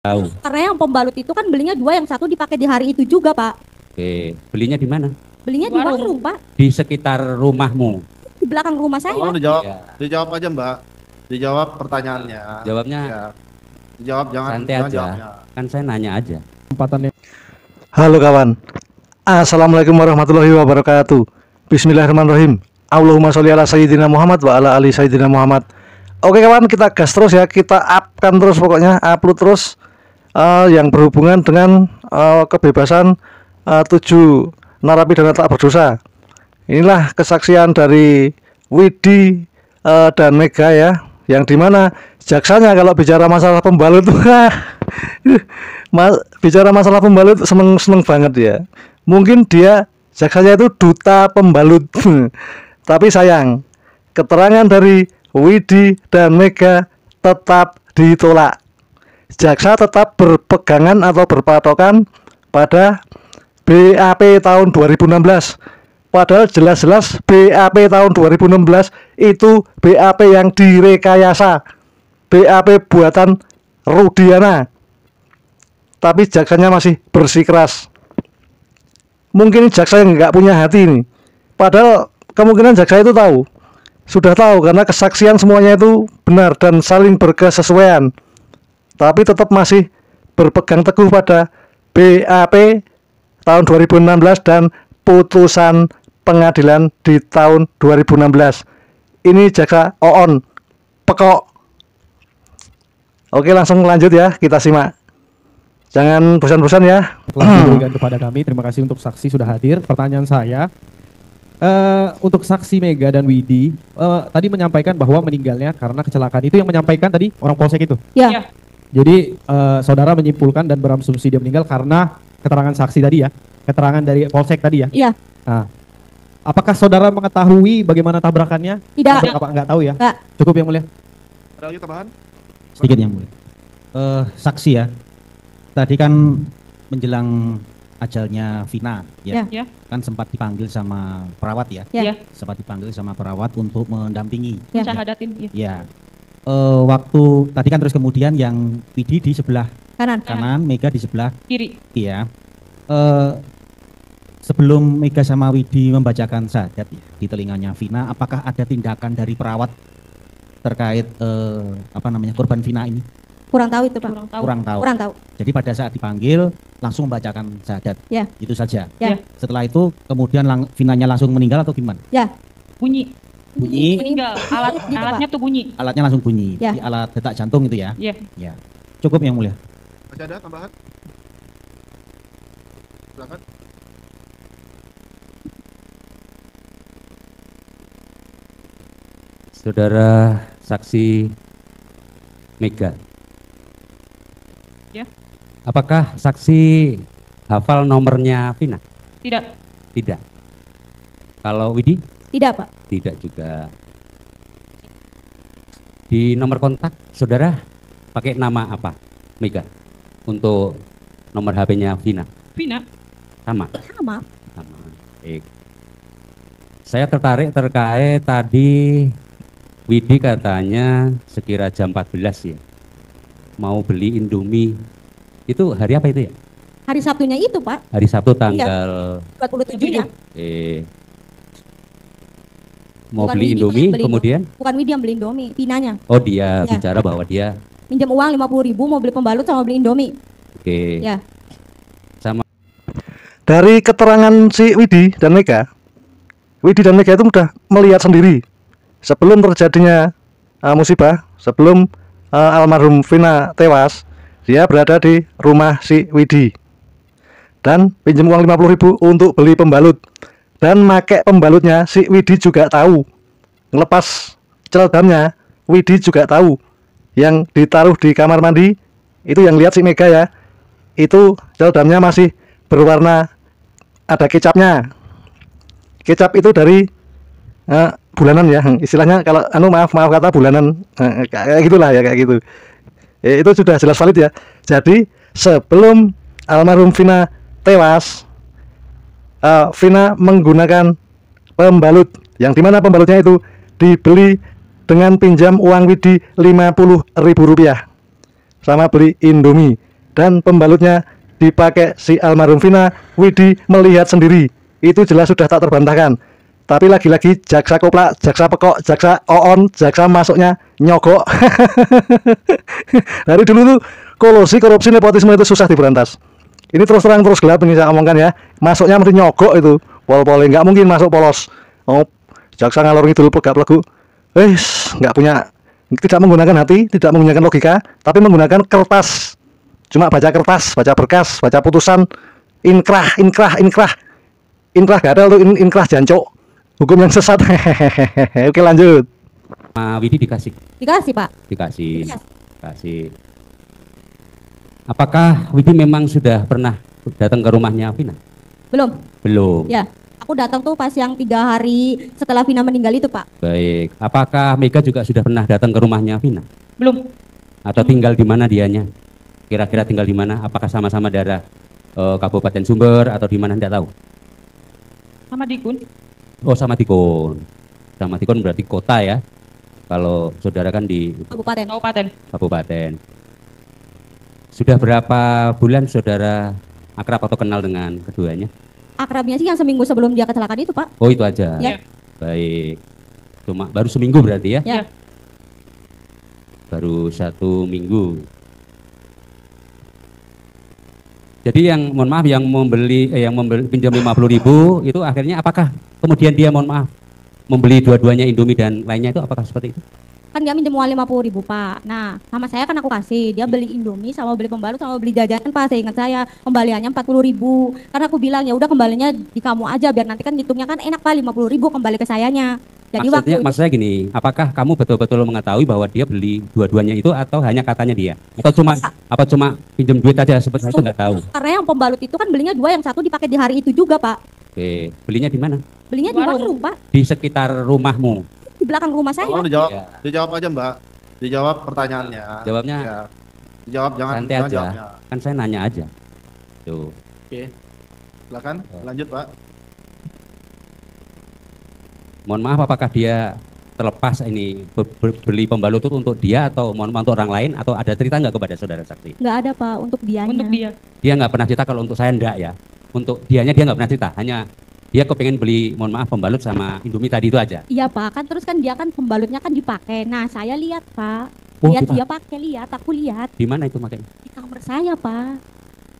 Tahu. Karena yang pembalut itu kan belinya dua, yang satu dipakai di hari itu juga, Pak. Oke, belinya di mana? Belinya di warung, Pak. Di sekitar rumahmu. Di belakang rumah saya. Tolong dijawab, Ya. dijawab aja Mbak. Dijawab pertanyaannya. Jawabnya Ya. Dijawab, jangan santai jangan aja. jawabnya. Kan saya nanya aja. Kesempatannya. Halo kawan, Assalamualaikum warahmatullahi wabarakatuh. Bismillahirrahmanirrahim. Allahumma sholli ala sayyidina Muhammad wa ala ali sayyidina Muhammad. Oke kawan, kita gas terus ya, kita upkan terus, pokoknya upload terus yang berhubungan dengan kebebasan 7 narapidana tak berdosa. Inilah kesaksian dari Widi dan Mega ya, yang dimana jaksanya kalau bicara masalah pembalut bicara masalah pembalut seneng banget ya. Mungkin dia jaksanya itu duta pembalut. Tapi sayang, keterangan dari Widi dan Mega tetap ditolak. Jaksa tetap berpegangan atau berpatokan pada BAP tahun 2016. Padahal jelas-jelas BAP tahun 2016 itu BAP yang direkayasa, BAP buatan Rudiana. Tapi jaksanya masih bersikeras. Mungkin jaksa yang nggak punya hati ini. Padahal kemungkinan jaksa itu tahu, sudah tahu karena kesaksian semuanya itu benar dan saling berkesesuaian. Tapi tetap masih berpegang teguh pada BAP tahun 2016 dan putusan pengadilan di tahun 2016. Ini jaksa Oon pekok. Oke, langsung lanjut ya, kita simak. Jangan bosan-bosan ya. Telah diberikan kepada kami. Terima kasih untuk saksi sudah hadir. Pertanyaan saya, untuk saksi Mega dan Widi tadi menyampaikan bahwa meninggalnya karena kecelakaan. Itu yang menyampaikan tadi orang polsek itu. Ya. Jadi saudara menyimpulkan dan berasumsi dia meninggal karena keterangan saksi tadi ya, keterangan dari polsek tadi ya. Iya. Nah, apakah saudara mengetahui bagaimana tabrakannya? Tidak. Apa enggak tahu ya? Enggak. Cukup yang mulia. Ada lagi tambahan? Sedikit yang mulia. Saksi ya. Tadi kan menjelang ajalnya Vina ya. Ya. Kan sempat dipanggil sama perawat ya. Ya. Sempat dipanggil sama perawat untuk mendampingi. Ya. Syahadatin. Ya. Waktu tadi kan terus kemudian yang Widi di sebelah kanan, Mega di sebelah Kiri. ya. Sebelum Mega sama Widi membacakan syahadat ya, di telinganya Vina, apakah ada tindakan dari perawat terkait korban Vina ini? Kurang tahu itu, Pak. Kurang tahu. Kurang tahu. Jadi pada saat dipanggil langsung membacakan syahadat. Ya. Itu saja. Ya. Setelah itu kemudian Vinanya langsung meninggal atau gimana? Ya. Bunyi. Meninggal. Alatnya tuh bunyi. Alatnya langsung bunyi. Ya. Jadi alat detak jantung itu ya. Iya. Ya. Cukup yang mulia. Masih ada tambahan? Silakan. Saudara saksi Mega. Ya. Apakah saksi hafal nomornya Vina? Tidak. Tidak. Kalau Widi? Tidak, Pak. Tidak juga. Di nomor kontak saudara pakai nama apa? Mega. Untuk nomor HP-nya Vina. Vina. Sama. Sama. Sama. Baik. Saya tertarik terkait tadi Widi katanya sekira jam 14 ya. Mau beli Indomie. Itu hari apa itu ya? Hari Sabtunya itu, Pak. Hari Sabtu tanggal 27-nya. Mau Bukan beli Widi Indomie yang beli kemudian? Bukan Widi yang beli Indomie, Vinanya. Oh dia Ya. bicara bahwa dia Minjem uang 50.000 mau beli pembalut sama beli Indomie. oke. Ya. Sama Dari keterangan si Widi dan Mega itu mudah melihat sendiri sebelum terjadinya musibah, sebelum almarhum Vina tewas, dia berada di rumah si Widi dan pinjam uang 50.000 untuk beli pembalut. Dan make pembalutnya si Widi juga tahu. Ngelepas celdamnya Widi juga tahu. Yang ditaruh di kamar mandi itu yang lihat si Mega ya. Itu celdamnya masih berwarna ada kecapnya. Kecap itu dari bulanan ya. Istilahnya kalau maaf kata bulanan kayak gitulah ya, kayak gitu. Itu sudah jelas valid ya. Jadi sebelum almarhum Vina tewas, Vina menggunakan pembalut yang dimana pembalutnya itu dibeli dengan pinjam uang Widi Rp50.000 sama beli Indomie. dan pembalutnya dipakai si almarhum Vina, Widi melihat sendiri. Itu jelas sudah tak terbantahkan. Tapi lagi-lagi jaksa koplak, jaksa pekok, jaksa oon, jaksa masuknya nyogok. Dari dulu tuh kolusi, korupsi, nepotisme itu susah diberantas. Ini terus terang terus gelap ini saya omongkan ya. Masuknya mesti nyogok itu. Pol-pol nggak mungkin masuk polos. Oh, jaksa ngalor ngidul pegap lagu. Nggak punya, tidak menggunakan hati, tidak menggunakan logika, tapi menggunakan kertas. Cuma baca kertas, baca berkas, baca putusan, inkrah gatel tuh, inkrah jancok. Hukum yang sesat. Oke, lanjut. Widi dikasih. Dikasih, Pak. Dikasih. Dikasih. Apakah Widi memang sudah pernah datang ke rumahnya Vina? Belum. Belum. Ya. Aku datang tuh pas yang 3 hari setelah Vina meninggal itu, Pak. Baik. Apakah Mega juga sudah pernah datang ke rumahnya Vina? Belum. Atau tinggal di mana dianya? Kira-kira tinggal di mana? Apakah sama-sama daerah Kabupaten Sumber atau di mana? Tidak tahu. Sama Dikun. Oh, sama Tikon. Sama Tikon berarti kota ya. Kalau saudara kan di Kabupaten. Kabupaten. Sudah berapa bulan saudara akrab atau kenal dengan keduanya? Akrabnya sih yang seminggu sebelum dia kecelakaan itu, Pak. Oh, itu aja. Ya. Baik. Cuma baru seminggu berarti ya? Ya. Baru 1 minggu. Jadi yang mohon maaf yang membeli pinjam 50.000 itu akhirnya apakah kemudian dia mohon maaf membeli dua-duanya Indomie dan lainnya itu apakah seperti itu? Kan dia minjem uang 50.000, Pak. Nah, sama saya kan aku kasih. Dia beli Indomie sama beli pembalut sama beli jajanan, Pak. Saya ingat saya kembaliannya 40.000. Karena aku bilang ya udah kembalinya di kamu aja biar nanti kan hitungnya kan enak, Pak, 50.000 kembali ke sayanya. Jadi maksudnya gini, apakah kamu betul-betul mengetahui bahwa dia beli dua-duanya itu atau hanya katanya dia? Atau cuma pinjam duit aja seperti itu nggak tahu? Karena yang pembalut itu kan belinya 2, yang 1 dipakai di hari itu juga, Pak. Oke, belinya di mana? Belinya di warung, Pak. Di sekitar rumahmu. Di belakang rumah saya. Tolong dijawab, Ya. dijawab aja Mbak. Dijawab pertanyaannya. Jawabnya Ya. Dijawab, jangan santai jangan aja. jawabnya. Kan saya nanya aja. Tuh. Oke. Silakan, lanjut Pak. Mohon maaf apakah dia terlepas ini beli pembalut itu untuk dia atau mohon maaf untuk orang lain atau ada cerita nggak kepada saudara saksi? Nggak ada, Pak, untuk dianya. Untuk dia. Dia nggak pernah cerita, kalau untuk saya enggak ya. Untuk dianya dia nggak pernah cerita, hanya dia kepengen beli mohon maaf pembalut sama Indomie tadi itu aja. Iya, Pak, kan terus kan dia kan pembalutnya kan dipakai. Nah, saya lihat, Pak. Oh, Lihat dipakai. dia pakai, lihat, aku lihat Di mana itu makanya? di kamar saya, Pak.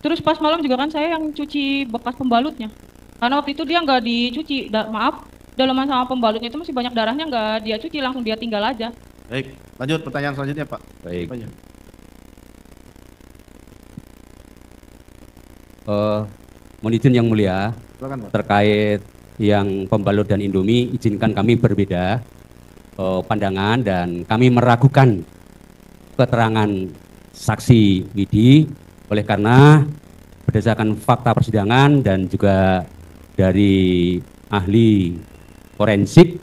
Terus pas malam juga kan saya yang cuci bekas pembalutnya. Karena waktu itu dia nggak dicuci. Maaf, dalaman sama pembalutnya itu masih banyak darahnya, nggak dia cuci, langsung dia tinggal aja. Baik, lanjut pertanyaan selanjutnya Pak. Baik. Apa aja? Mohon izin yang mulia, Silakan Pak. terkait yang pembalut dan Indomie, izinkan kami berbeda pandangan dan kami meragukan keterangan saksi Widi oleh karena berdasarkan fakta persidangan dan juga dari ahli forensik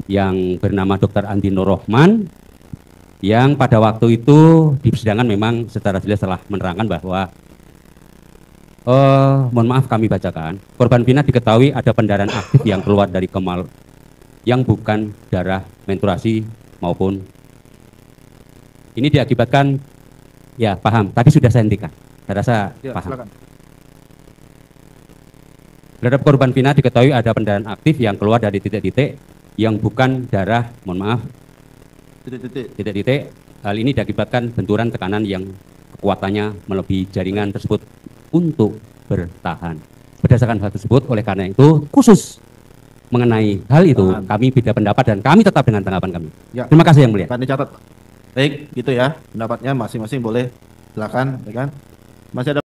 yang bernama Dr. Andi Nur Rohman yang pada waktu itu di persidangan memang secara jelas telah menerangkan bahwa mohon maaf kami bacakan, korban Vina diketahui ada pendarahan aktif yang keluar dari kemal yang bukan darah menstruasi maupun ini diakibatkan, ya paham, tadi sudah saya hentikan, saya rasa Ya, paham. silakan. Terhadap korban Vina diketahui ada pendarahan aktif yang keluar dari titik-titik yang bukan darah, mohon maaf, Titik-titik. titik-titik. Hal ini diakibatkan benturan tekanan yang kekuatannya melebihi jaringan tersebut untuk bertahan. Berdasarkan hal tersebut, oleh karena itu khusus mengenai hal itu kami beda pendapat dan kami tetap dengan tanggapan kami. Ya. Terima kasih yang mulia. Akan dicatat. Baik, gitu ya. Pendapatnya masing-masing boleh. Silakan, ya kan? Masih ada